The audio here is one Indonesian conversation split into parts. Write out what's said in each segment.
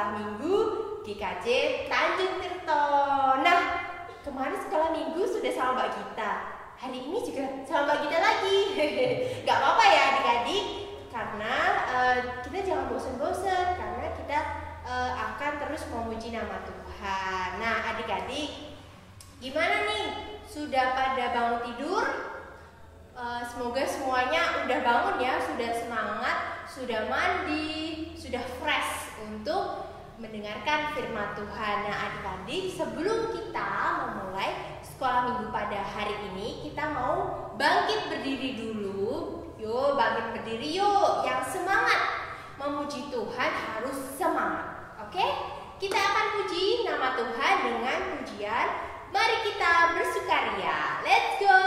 sekolah minggu GKJ Tanjung Tirto. Nah, kemarin sekolah minggu sudah sama Mbak Gita. Hari ini juga sama Mbak Gita lagi. Gak apa-apa ya adik-adik, karena kita jangan bosan-bosan, karena kita akan terus memuji nama Tuhan. Nah, adik-adik, gimana nih? Sudah pada bangun tidur? Semoga semuanya udah bangun ya, sudah semangat, sudah mandi, sudah fresh untuk mendengarkan firman Tuhan. Nah, adik-adik, sebelum kita memulai sekolah minggu pada hari ini, kita mau bangkit berdiri dulu. Yuk, bangkit berdiri yuk. Yang semangat memuji Tuhan harus semangat. Oke? Kita akan puji nama Tuhan dengan pujian. Mari kita bersukaria. Let's go!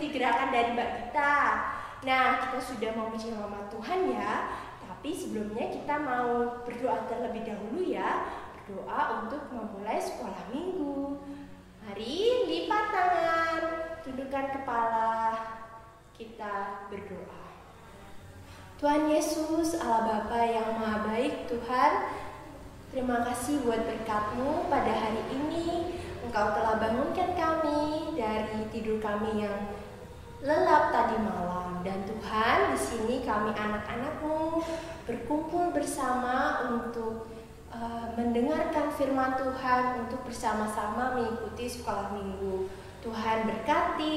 Gerakan dari Mbak Gita. Nah, kita sudah memuji nama Tuhan ya. Tapi sebelumnya kita mau berdoa terlebih dahulu ya. Berdoa untuk memulai sekolah minggu. Mari lipat tangan, tundukkan kepala. Kita berdoa. Tuhan Yesus, Allah Bapa yang Maha Baik, Tuhan, terima kasih buat berkat-Mu pada hari ini. Engkau telah bangunkan kami dari tidur kami yang lelap tadi malam, dan Tuhan, di sini kami anak-anak-Mu berkumpul bersama untuk mendengarkan firman Tuhan, untuk bersama-sama mengikuti sekolah minggu. Tuhan berkati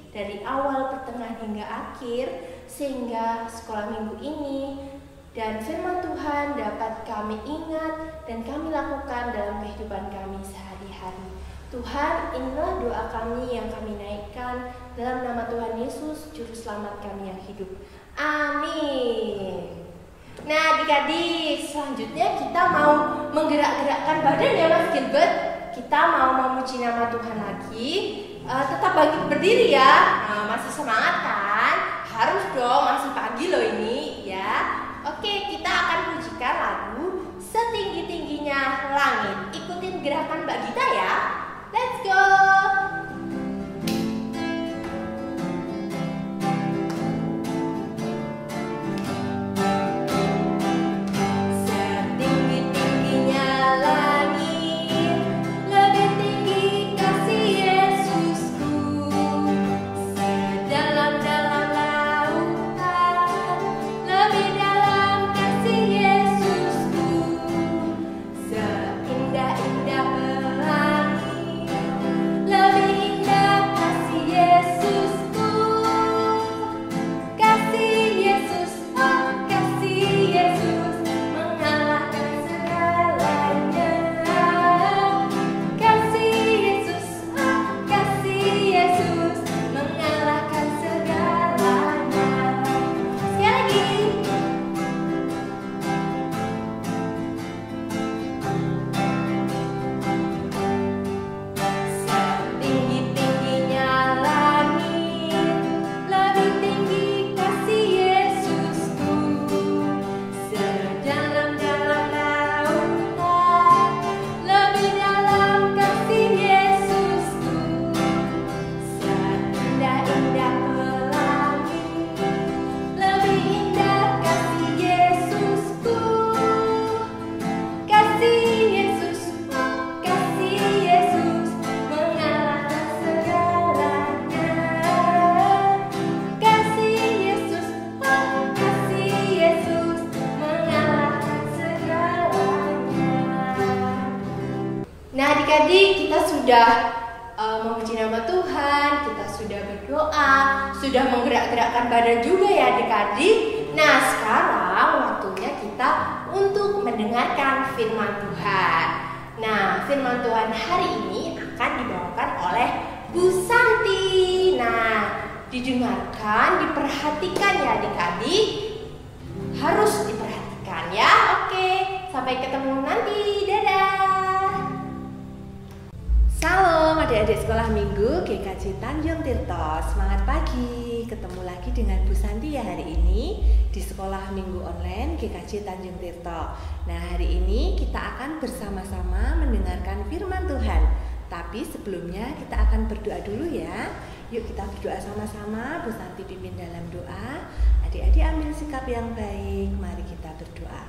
dari awal, pertengahan hingga akhir, sehingga sekolah minggu ini dan firman Tuhan dapat kami ingat dan kami lakukan dalam kehidupan kami sehari-hari. Tuhan, inilah doa kami yang kami naikkan dalam nama Tuhan Yesus, Juru Selamat kami yang hidup. Amin. Nah, adik-adik, selanjutnya kita mau menggerak-gerakkan badan ya Mas Gilbert. Kita mau memuji nama Tuhan lagi. Tetap bangkit berdiri ya. Masih semangat kan? Harus dong, masih pagi loh ini ya. Oke, kita akan pujikan lagu Setinggi-tingginya Langit. Ikutin gerakan Mbak Gita ya. Let's go! sudah memuji nama Tuhan, kita sudah berdoa, sudah menggerak-gerakkan badan juga ya adik-adik. Nah, sekarang waktunya kita untuk mendengarkan firman Tuhan. Nah, firman Tuhan hari ini akan dibawakan oleh Bu Santi. Nah, didengarkan, diperhatikan ya adik-adik. Harus diperhatikan ya. Oke, sampai ketemu nanti. Dadah. Salam adik-adik sekolah minggu GKJ Tanjung Tirto. Semangat pagi. Ketemu lagi dengan Bu Santi ya hari ini di sekolah minggu online GKJ Tanjung Tirto. Nah, hari ini kita akan bersama-sama mendengarkan firman Tuhan. Tapi sebelumnya kita akan berdoa dulu ya. Yuk kita berdoa sama-sama. Bu Santi pimpin dalam doa. Adik-adik ambil sikap yang baik. Mari kita berdoa.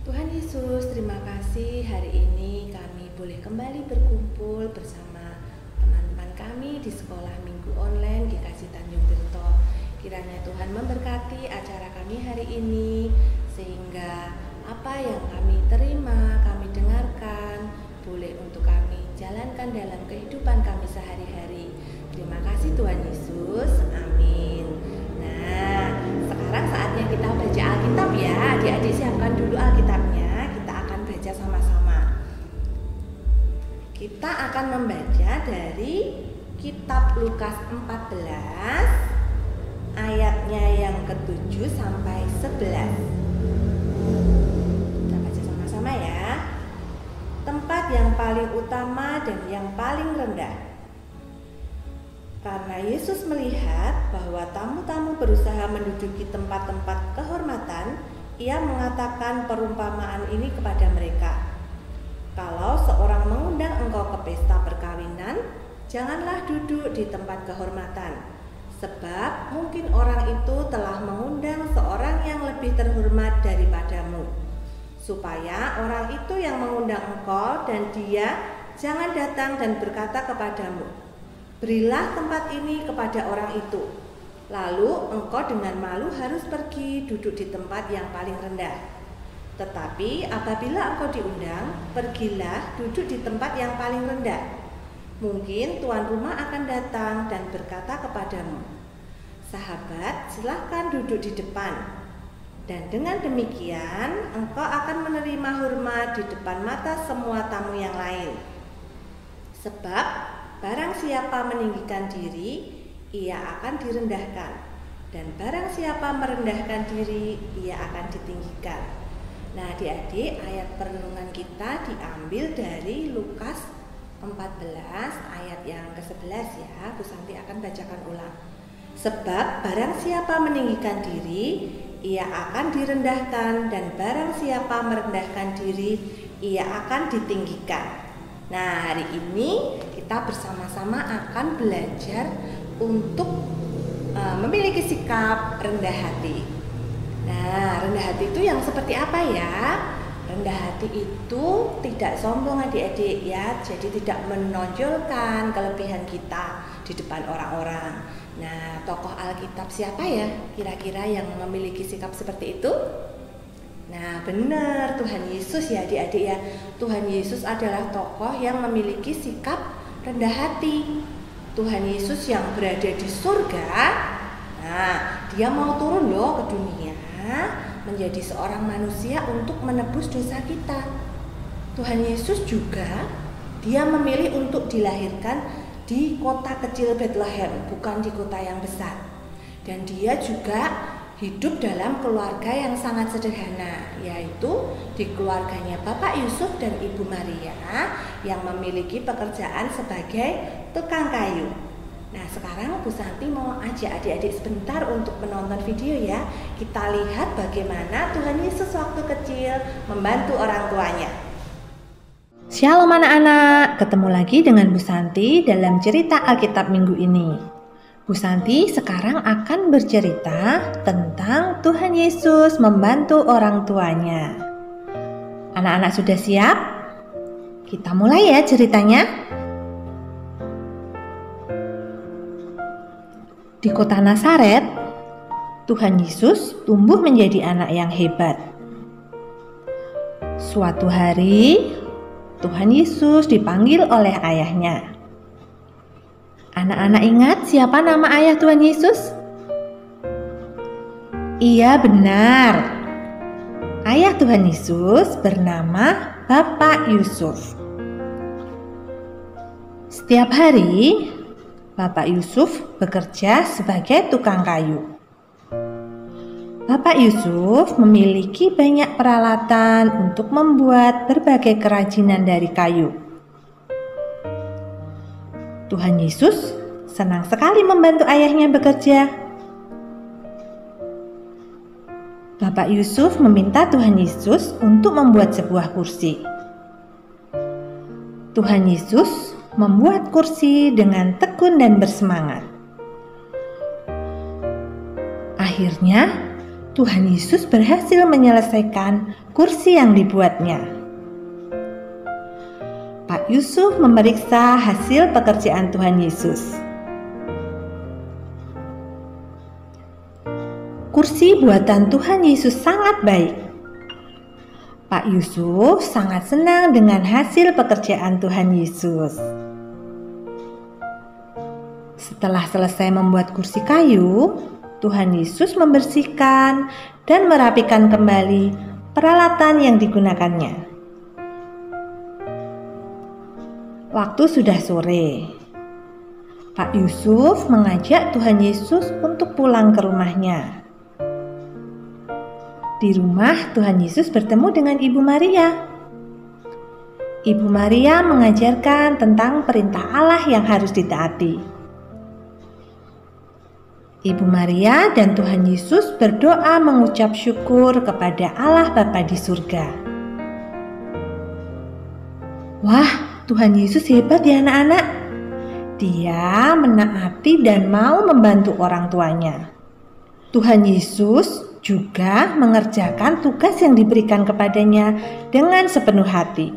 Tuhan Yesus, terima kasih hari ini kami boleh kembali berkumpul bersama teman-teman kami di sekolah minggu online GKJ Tanjung Tirto. Kiranya Tuhan memberkati acara kami hari ini, sehingga apa yang kami terima, kami dengarkan, boleh untuk kami jalankan dalam kehidupan kami sehari-hari. Terima kasih Tuhan Yesus, amin. Nah, sekarang saatnya kita baca Alkitab ya. Adik-adik siapkan dulu Alkitabnya. Kita akan baca sama-sama. Kita akan membaca dari kitab Lukas 14 ayatnya yang ke-7 sampai 11. Kita baca sama-sama ya. Tempat yang paling utama dan yang paling rendah. Karena Yesus melihat bahwa tamu-tamu berusaha menduduki tempat-tempat kehormatan, Ia mengatakan perumpamaan ini kepada mereka. Kalau seorang mengundang engkau ke pesta perkawinan, janganlah duduk di tempat kehormatan, sebab mungkin orang itu telah mengundang seorang yang lebih terhormat daripadamu, supaya orang itu yang mengundang engkau dan dia jangan datang dan berkata kepadamu, berilah tempat ini kepada orang itu. Lalu engkau dengan malu harus pergi duduk di tempat yang paling rendah. Tetapi apabila engkau diundang, pergilah duduk di tempat yang paling rendah. Mungkin tuan rumah akan datang dan berkata kepadamu, sahabat, silahkan duduk di depan. Dan dengan demikian engkau akan menerima hormat di depan mata semua tamu yang lain. Sebab barang siapa meninggikan diri, ia akan direndahkan, dan barang siapa merendahkan diri, ia akan ditinggikan. Nah, adik-adik, ayat perenungan kita diambil dari Lukas 14 ayat yang ke-11 ya. Bu Santi akan bacakan ulang. Sebab barang siapa meninggikan diri, ia akan direndahkan, dan barang siapa merendahkan diri, ia akan ditinggikan. Nah, hari ini kita bersama-sama akan belajar untuk memiliki sikap rendah hati. Nah, rendah hati itu yang seperti apa ya? Rendah hati itu tidak sombong adik-adik ya. Jadi tidak menonjolkan kelebihan kita di depan orang-orang. Nah, tokoh Alkitab siapa ya kira-kira yang memiliki sikap seperti itu? Nah, benar, Tuhan Yesus ya adik-adik ya. Tuhan Yesus adalah tokoh yang memiliki sikap rendah hati. Tuhan Yesus yang berada di surga, nah, dia mau turun loh ke dunia menjadi seorang manusia untuk menebus dosa kita. Tuhan Yesus juga dia memilih untuk dilahirkan di kota kecil Bethlehem, bukan di kota yang besar. Dan dia juga hidup dalam keluarga yang sangat sederhana, yaitu di keluarganya Bapak Yusuf dan Ibu Maria yang memiliki pekerjaan sebagai tukang kayu. Nah, sekarang Bu Santi mau ajak adik-adik sebentar untuk menonton video ya. Kita lihat bagaimana Tuhan Yesus waktu kecil membantu orang tuanya. Shalom anak-anak, ketemu lagi dengan Bu Santi dalam cerita Alkitab minggu ini. Bu Santi sekarang akan bercerita tentang Tuhan Yesus membantu orang tuanya. Anak-anak sudah siap? Kita mulai ya ceritanya. Di kota Nazaret, Tuhan Yesus tumbuh menjadi anak yang hebat. Suatu hari, Tuhan Yesus dipanggil oleh ayahnya. Anak-anak ingat siapa nama ayah Tuhan Yesus? Iya, benar. Ayah Tuhan Yesus bernama Bapak Yusuf. Setiap hari, Bapak Yusuf bekerja sebagai tukang kayu. Bapak Yusuf memiliki banyak peralatan untuk membuat berbagai kerajinan dari kayu. Tuhan Yesus senang sekali membantu ayahnya bekerja. Bapak Yusuf meminta Tuhan Yesus untuk membuat sebuah kursi. Tuhan Yesus membuat kursi dengan tekun dan bersemangat. Akhirnya, Tuhan Yesus berhasil menyelesaikan kursi yang dibuatnya. Pak Yusuf memeriksa hasil pekerjaan Tuhan Yesus. Kursi buatan Tuhan Yesus sangat baik. Pak Yusuf sangat senang dengan hasil pekerjaan Tuhan Yesus. Setelah selesai membuat kursi kayu, Tuhan Yesus membersihkan dan merapikan kembali peralatan yang digunakannya. Waktu sudah sore. Pak Yusuf mengajak Tuhan Yesus untuk pulang ke rumahnya. Di rumah, Tuhan Yesus bertemu dengan Ibu Maria. Ibu Maria mengajarkan tentang perintah Allah yang harus ditaati. Ibu Maria dan Tuhan Yesus berdoa mengucap syukur kepada Allah Bapa di surga. Wah, Tuhan Yesus hebat ya anak-anak. Dia menaati dan mau membantu orang tuanya. Tuhan Yesus juga mengerjakan tugas yang diberikan kepadanya dengan sepenuh hati.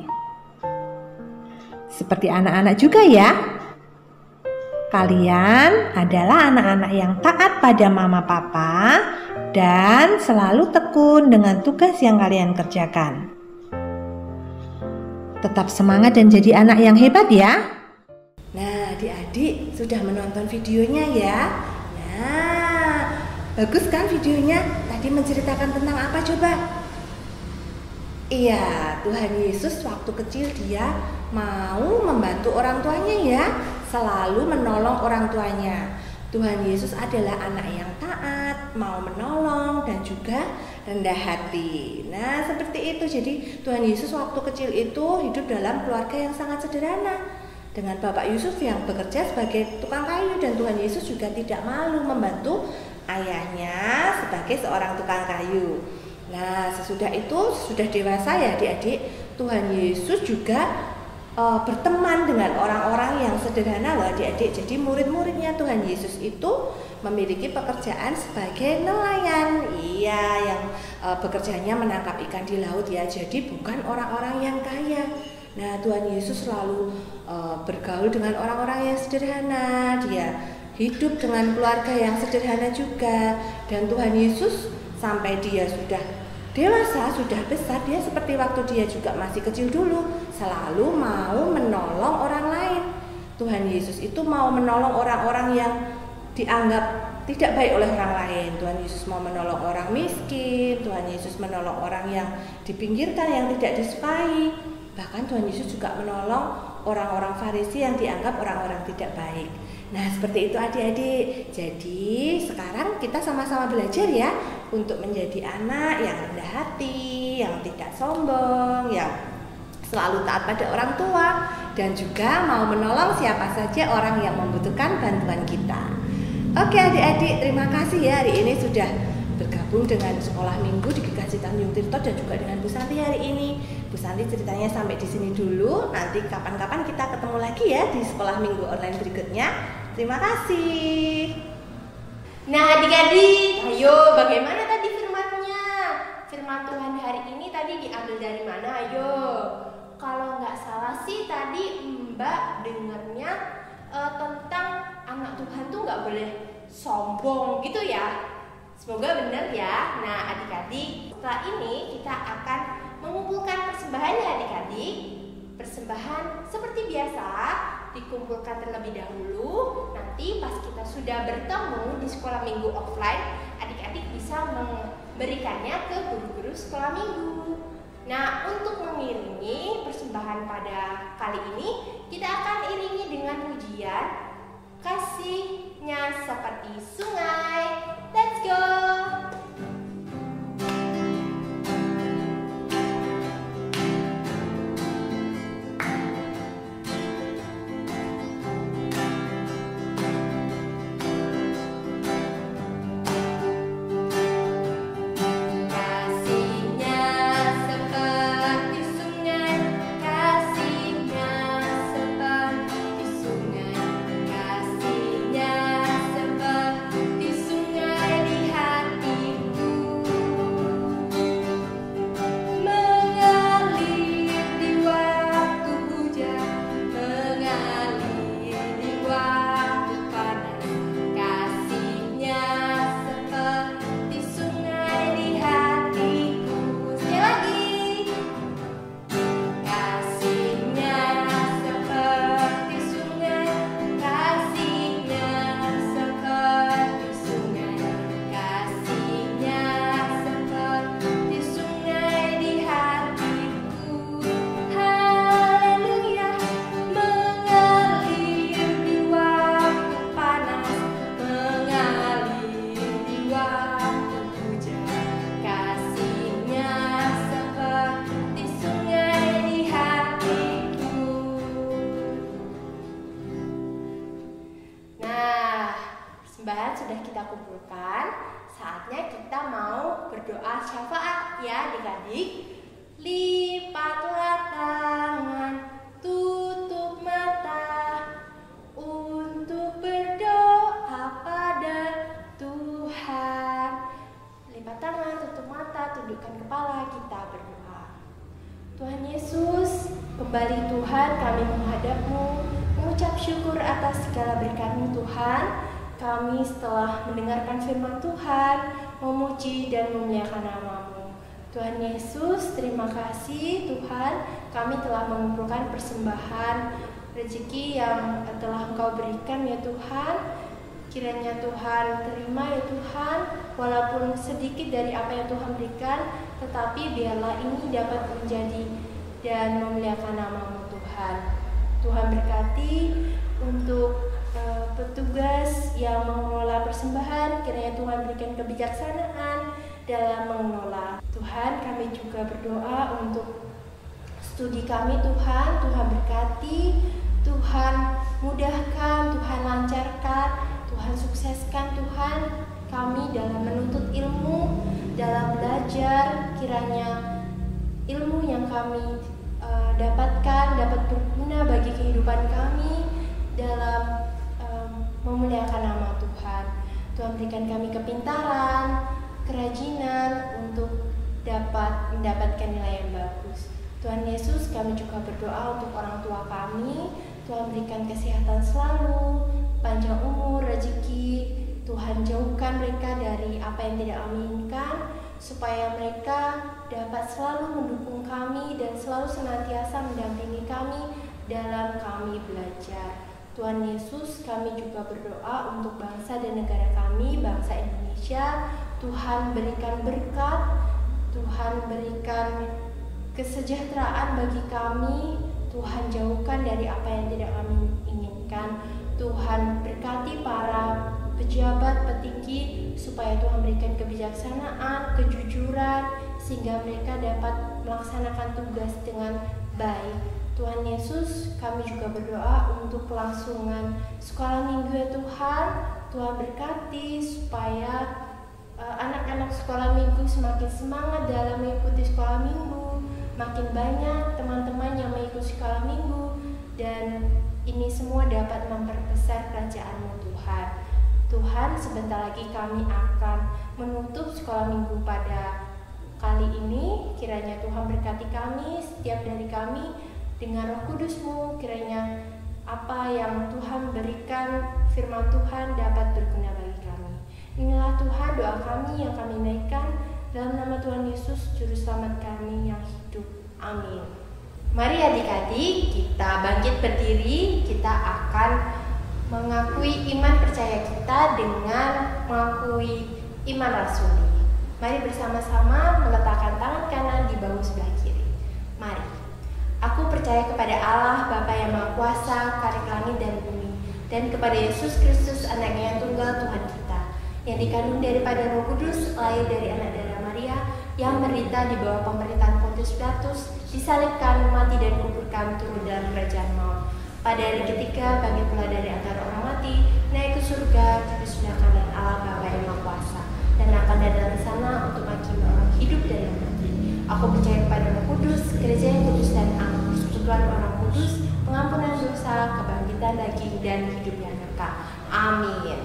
Seperti anak-anak juga ya. Kalian adalah anak-anak yang taat pada mama papa dan selalu tekun dengan tugas yang kalian kerjakan. Tetap semangat dan jadi anak yang hebat ya. Nah, adik-adik sudah menonton videonya ya. Nah, bagus kan videonya? Tadi menceritakan tentang apa coba? Iya, Tuhan Yesus waktu kecil dia mau membantu orang tuanya ya, selalu menolong orang tuanya. Tuhan Yesus adalah anak yang taat, mau menolong dan juga rendah hati. Nah, seperti itu. Jadi Tuhan Yesus waktu kecil itu hidup dalam keluarga yang sangat sederhana, dengan Bapak Yusuf yang bekerja sebagai tukang kayu, dan Tuhan Yesus juga tidak malu membantu ayahnya sebagai seorang tukang kayu. Nah, sesudah itu, sudah dewasa ya adik-adik, Tuhan Yesus juga berteman dengan orang-orang yang sederhana loh adik-adik. Jadi murid-muridnya Tuhan Yesus itu memiliki pekerjaan sebagai nelayan. Iya, yang bekerjanya menangkap ikan di laut ya. Jadi bukan orang-orang yang kaya. Nah, Tuhan Yesus selalu bergaul dengan orang-orang yang sederhana. Dia hidup dengan keluarga yang sederhana juga. Dan Tuhan Yesus sampai dia sudah dewasa, sudah besar, dia seperti waktu dia juga masih kecil dulu, selalu mau menolong orang lain. Tuhan Yesus itu mau menolong orang-orang yang dianggap tidak baik oleh orang lain. Tuhan Yesus mau menolong orang miskin, Tuhan Yesus menolong orang yang dipinggirkan, yang tidak disukai. Bahkan Tuhan Yesus juga menolong orang-orang Farisi yang dianggap orang-orang tidak baik. Nah, seperti itu adik-adik. Jadi sekarang kita sama-sama belajar ya untuk menjadi anak yang rendah hati, yang tidak sombong, yang selalu taat pada orang tua, dan juga mau menolong siapa saja orang yang membutuhkan bantuan kita. Oke adik-adik, terima kasih ya hari ini sudah bergabung dengan Sekolah Minggu di GKJ Tanjung Tirto dan juga dengan Bu Santi hari ini. Bu Santi ceritanya sampai di sini dulu. Nanti kapan-kapan kita ketemu lagi ya di Sekolah Minggu online berikutnya. Terima kasih. Nah adik-adik, ayo bagaimana tadi firman-nya? Firman Tuhan hari ini tadi diambil dari mana? Ayo. Kalau nggak salah sih tadi Mbak dengarnya tentang anak Tuhan tuh nggak boleh sombong gitu ya. Semoga benar ya. Nah adik-adik, setelah ini kita akan mengumpulkan persembahan ya adik-adik. Persembahan seperti biasa dikumpulkan terlebih dahulu. Nanti pas kita sudah bertemu di sekolah minggu offline, adik-adik bisa memberikannya ke guru-guru sekolah minggu. Nah, untuk mengiringi persembahan pada kali ini, kita akan iringi dengan pujian Kasihnya Seperti Sungai. Let's go! Persembahan sudah kita kumpulkan, saatnya kita mau berdoa syafaat ya adik-adik. Lipatlah tangan, tutup mata untuk berdoa pada Tuhan. Lipat tangan, tutup mata, tundukkan kepala, kita berdoa. Tuhan Yesus, kembali Tuhan kami menghadap-Mu, mengucap syukur atas segala berkat-Mu Tuhan. Kami setelah mendengarkan firman Tuhan, memuji dan memuliakan nama-Mu. Tuhan Yesus, terima kasih Tuhan, kami telah mengumpulkan persembahan rezeki yang telah Engkau berikan ya Tuhan. Kiranya Tuhan terima ya Tuhan, walaupun sedikit dari apa yang Tuhan berikan, tetapi biarlah ini dapat menjadi dan memuliakan nama-Mu Tuhan. Tuhan berkati untuk petugas yang mengelola persembahan, kiranya Tuhan berikan kebijaksanaan dalam mengelola. Tuhan, kami juga berdoa untuk studi kami Tuhan. Tuhan berkati, Tuhan mudahkan, Tuhan lancarkan, Tuhan sukseskan Tuhan kami dalam menuntut ilmu, dalam belajar. Kiranya ilmu yang kami dapatkan dapat berguna bagi kehidupan kami dalam memuliakan nama Tuhan. Tuhan berikan kami kepintaran, kerajinan untuk dapat mendapatkan nilai yang bagus. Tuhan Yesus, kami juga berdoa untuk orang tua kami. Tuhan berikan kesehatan selalu, panjang umur, rezeki. Tuhan jauhkan mereka dari apa yang tidak kami inginkan, supaya mereka dapat selalu mendukung kami dan selalu senantiasa mendampingi kami dalam kami belajar. Tuhan Yesus, kami juga berdoa untuk bangsa dan negara kami, bangsa Indonesia. Tuhan berikan berkat, Tuhan berikan kesejahteraan bagi kami. Tuhan jauhkan dari apa yang tidak kami inginkan. Tuhan berkati para pejabat, petinggi, supaya Tuhan berikan kebijaksanaan, kejujuran, sehingga mereka dapat melaksanakan tugas dengan baik. Tuhan Yesus, kami juga berdoa untuk kelangsungan sekolah minggu ya Tuhan. Tuhan berkati supaya anak-anak sekolah minggu semakin semangat dalam mengikuti sekolah minggu. Makin banyak teman-teman yang mengikuti sekolah minggu, dan ini semua dapat memperbesar kerajaan-Mu Tuhan. Tuhan, sebentar lagi kami akan menutup sekolah minggu pada kali ini. Kiranya Tuhan berkati kami, setiap dari kami, dengan Roh Kudus-Mu. Kiranya apa yang Tuhan berikan, firman Tuhan dapat berguna bagi kami. Inilah Tuhan doa kami yang kami naikkan dalam nama Tuhan Yesus, Juru Selamat kami yang hidup. Amin. Mari adik-adik kita bangkit berdiri, kita akan mengakui iman percaya kita dengan mengakui iman rasuli. Mari bersama-sama meletakkan tangan kanan di bahu sebelah kiri. Mari. Aku percaya kepada Allah Bapa yang Maha Kuasa, Khalq langit dan bumi, dan kepada Yesus Kristus anaknya yang tunggal Tuhan kita, yang dikandung daripada Roh Kudus, lahir dari anak darah Maria, yang menderita di bawah pemerintahan Pontius Pilatus, disalibkan, mati dan dikuburkan, turun dalam kerajaan maut. Pada hari ketiga bangkit pula dari antara orang mati, naik ke surga, duduk sebelah kanan Allah Bapa yang Maha Kuasa, dan akan datang di sana untuk menghakimi orang hidup dan yang mati. Aku percaya kepada Roh Kudus, gereja yang kudus dan am, persekutuan orang kudus, pengampunan dosa, kebangkitan daging dan hidup yang kekal. Amin.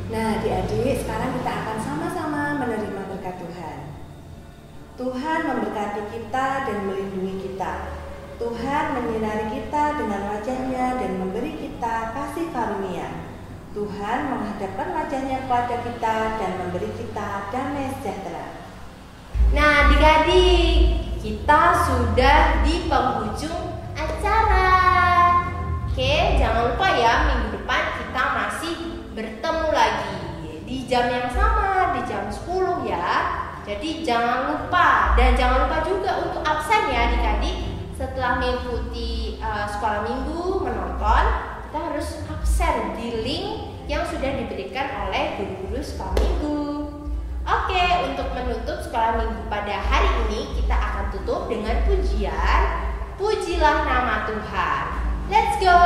Nah, adik-adik, sekarang kita akan sama-sama menerima berkat Tuhan. Tuhan memberkati kita dan melindungi kita. Tuhan menyinari kita dengan wajah-Nya dan memberi kita kasih karunia. Tuhan menghadapkan wajah-Nya kepada kita dan memberi kita damai sejahtera. Nah, adik-adik, kita sudah di penghujung acara. Oke, jangan lupa ya, minggu depan kita masih bertemu lagi di jam yang sama, di jam 10 ya. Jadi jangan lupa, dan jangan lupa juga untuk absen ya adik-adik. Setelah mengikuti sekolah minggu, menonton, kita harus absen di link yang sudah diberikan oleh guru-guru sekolah minggu. Oke, untuk menutup sekolah minggu pada hari ini, kita akan tutup dengan pujian Pujilah Nama Tuhan. Let's go!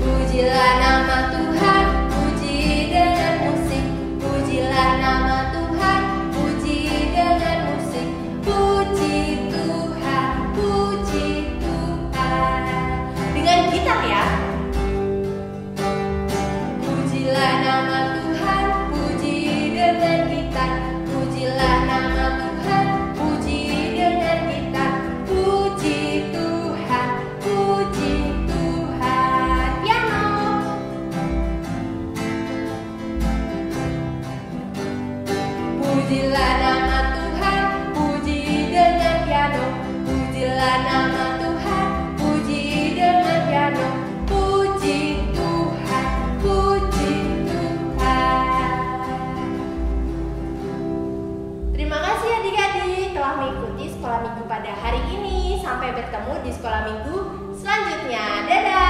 Pujilah nama Tuhan, puji dengan musik. Pujilah nama Tuhan, puji dengan musik. Puji Tuhan, puji Tuhan. Dengan gitar ya. Pujilah nama Tuhan, puji dengan gitar. Pujilah nama Tuhan, puji dengan gitar. Puji Tuhan, puji Tuhan. Piano. Pujilah nama Tuhan, puji dengan piano. Pujilah nama Tuhan, puji dengan piano. Puji Tuhan, puji Tuhan. Terima kasih adik-adik telah mengikuti sekolah minggu pada hari ini. Sampai bertemu di sekolah minggu selanjutnya. Dadah!